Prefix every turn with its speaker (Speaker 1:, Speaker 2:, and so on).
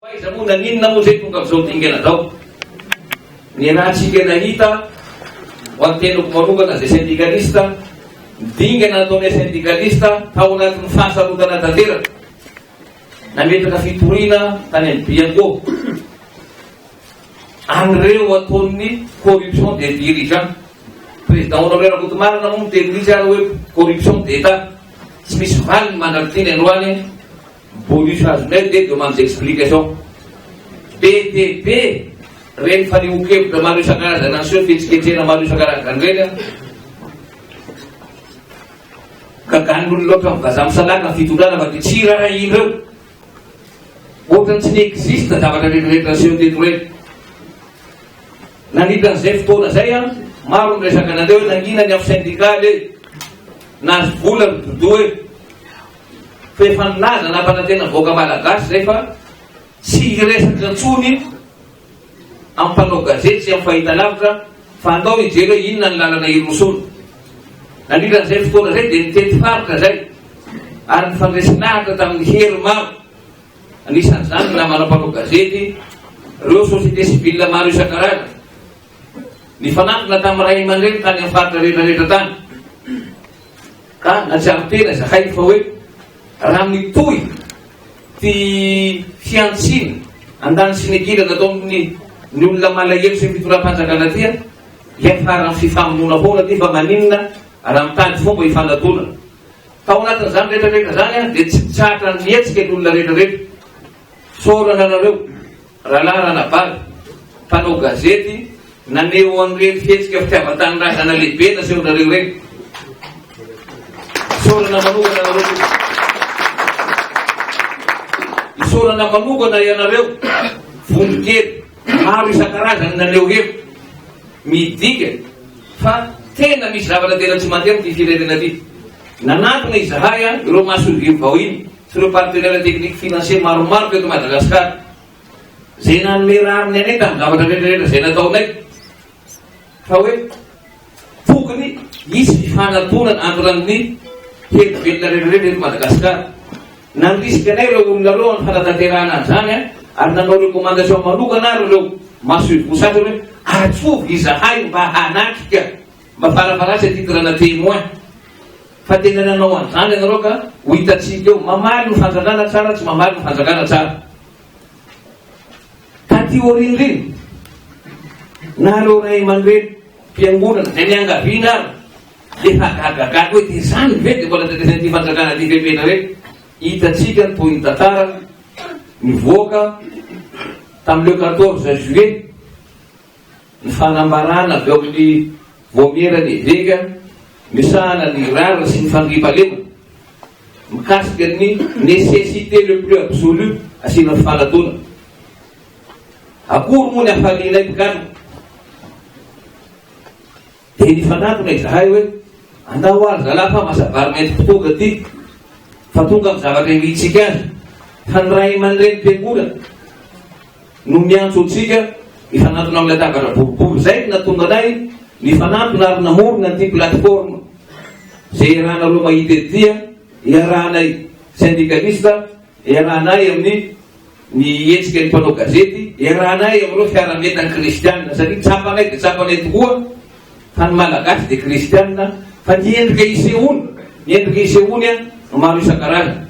Speaker 1: Aiza moa naninona moa zay tonga amin'izao dingana zao. Ny rahantsika nahita ho an'ny tenako manokana zay syndikalista, dingana ataonay syndikalista tao anatin'ny fahasarotana tanteraka. Nametraka fitoriana tany amin'ny Biango. An'ireo ataon'ny corruption des dirigeants. Président honoraire Rakotomarina moa miteny misy ary hoe corruption d'État. Tsy misy valiny mandrafitiny androany. Bonus azonay dia demande d'explication. PTP reny fanehokevitra maro isan-karazana ny seho fihetsiketrena maro isan-karazana reny gagan'olo loatra mivaza misalaka ny fitondrana fa dia tsy raha iny reo ohatrany tsy niexiste zavatra rehetrarehetra seho teto reny. Nanitran'izay fotoana zay maro miresaka anandreo hoe nanginany amin'ny syndikaly nazo vola midodo fa efa nilaza nampanantena voaka malagasy zay fa tsy resaky antsony amin'ny mpanao gazety sy amin'ny fahitalavitra fa andao hijery hoe inona ny lalana irosony. Nanitran'izay fotoana zay dia nitety faritra zay ary nifandresinahitra tamin'ny hery maro. Anisan'izany namana mpanao gazety, ireo société civile maro isan-karazana nifanantona tamin'ny ray aman-dreny tany amin'ny faritra rehetrarehetra tany ka natsiaro tena zahay fa hoe raha mitohy ty fiantsina andany sy negilana atao amin'ny ny olona malahelo sy fitoram-panjakana tia lefarany fifamonoana foana ty fa maninona raha mitady fomba hifanatona tao anatin'izany rehetrarehetra zany dia tsy tsatra mihetsika ny olona rehetrarehetra. Sorana anareo rahalahy ranabary mpanao gazety naneo an'ireny fihetsika fitiavan-tanyrazana lehibe na sehonareo reny. Sorana manokana anareo, isorana manokana ianareo vonikely maro isan-karazany naneo hevitra midika fa tena misy zavatra tena tsy mandeha ty firenena ty. Nanatona izahay ireo masovy vahiny sy ireo partenaire technique financier maromaro teto Madagasikara zay nanome raha amin'ny anay tamin'ny zavatra rehetrarehetra zay nataonay fa hoe tokony misy fifanantonana andronan'ny herivelona rehetrarehetra eto Madagasikara. Nandrisika anay ireo olona reo ny fanatanterahana an'izany ary nanao recommandation manokana ary ireo masovy vosatra hoe atsovy izahay mba hanatrika mba farafaratsa titrana témoin. Fa tena nanao an'izany ianareo ka ho hitatsika eo mamaly ny fanjakana tsara tsy mamaly ny fanjakana tsara. Taty orindriny na reo ray aman-dreny mpiangonana zay niangaviana ary lefa gagagaga hoe dia zany ve dia mbola tetezany ty fanjakana ty fepena reny. Hitatsika ny toy ny tantara nivoaka tamin'ileo 14 juillet ny fanambarana avy ao amin'ny vomiera ny vega misahana ny rara sy ny fandriam-palema mikasika ny nécessité le plus absolu asiana fifanatona. Akory moa ny afalianay mpikano dia nifanatona izahay hoe andao ary zalahy fa masabary mainty mpitonga ty fa tonga amin'ny zavatra hitsika azy fa ny ray aman-dreny mpiangonana no miantso antsika nifanatona amin'ny latabatra boribory zay natonga anay nifanatona ary namorona ty plateforme zay iarahanareo mahita etya iarahanay syndicalista, iarahanay amin'ny ny hetsika ny mpanao gazety, iarahanay amin'ireo fiarametany kristianina satria tsapanay dia tsapanay tokoa fa ny malagasy dia kristianina fa ny endrika isehoany, ny endrika isehoany maro isan-karazana.